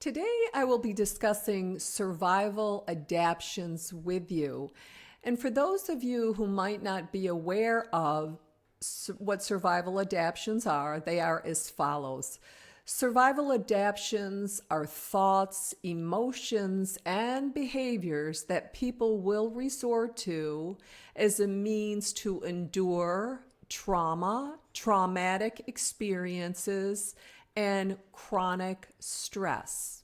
Today I will be discussing survival adaptations with you. And for those of you who might not be aware of what survival adaptations are, they are as follows. Survival adaptations are thoughts, emotions, and behaviors that people will resort to as a means to endure trauma, traumatic experiences, and chronic stress.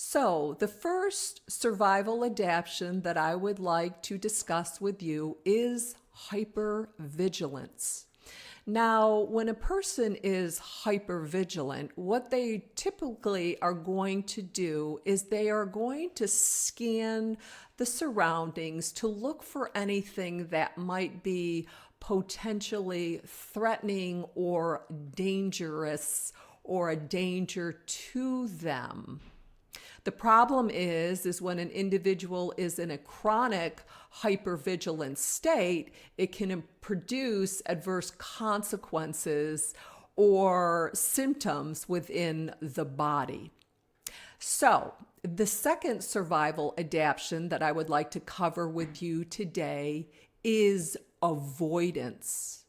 So, the first survival adaptation that I would like to discuss with you is hypervigilance. Now, when a person is hypervigilant, what they typically are going to do is they are going to scan the surroundings to look for anything that might be potentially threatening or dangerous or a danger to them. The problem is when an individual is in a chronic hypervigilant state, it can produce adverse consequences or symptoms within the body. So, the second survival adaptation that I would like to cover with you today is avoidance.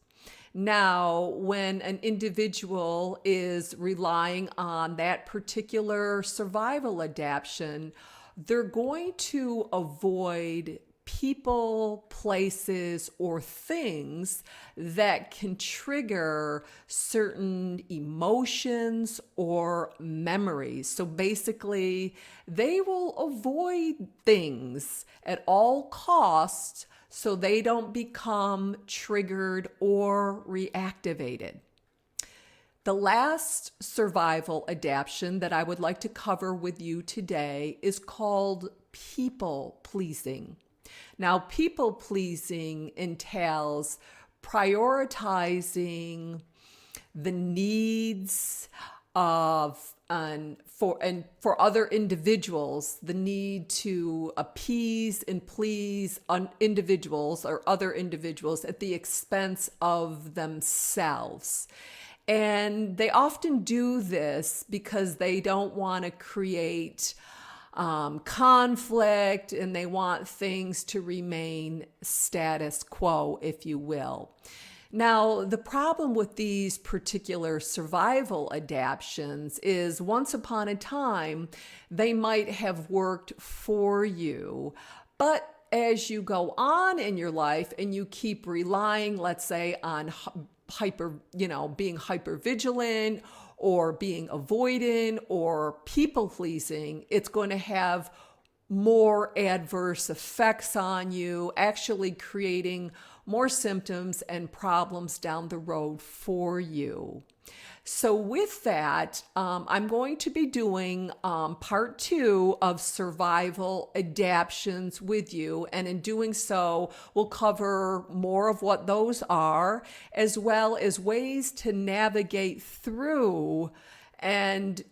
Now, when an individual is relying on that particular survival adaptation, they're going to avoid people, places, or things that can trigger certain emotions or memories. So basically, they will avoid things at all costs so they don't become triggered or reactivated. The last survival adaptation that I would like to cover with you today is called people pleasing. Now, people pleasing entails prioritizing the needs of for other individuals, the need to appease and please individuals or other individuals at the expense of themselves. And they often do this because they don't want to create conflict, and they want things to remain status quo, if you will. Now, the problem with these particular survival adaptations is once upon a time, they might have worked for you, but as you go on in your life and you keep relying, let's say, on being hypervigilant or being avoidant or people pleasing, it's going to have more adverse effects on you, actually creating more symptoms and problems down the road for you. So with that, I'm going to be doing part 2 of survival adaptations with you. And in doing so, we'll cover more of what those are, as well as ways to navigate through and,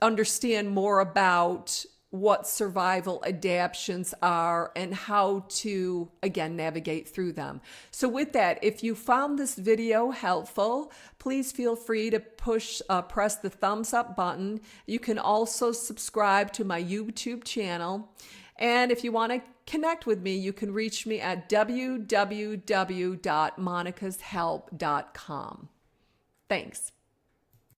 understand more about what survival adaptations are and how to, again, navigate through them. So with that, if you found this video helpful, please feel free to press the thumbs up button. You can also subscribe to my YouTube channel. And if you want to connect with me, you can reach me at www.monicashelp.com. Thanks.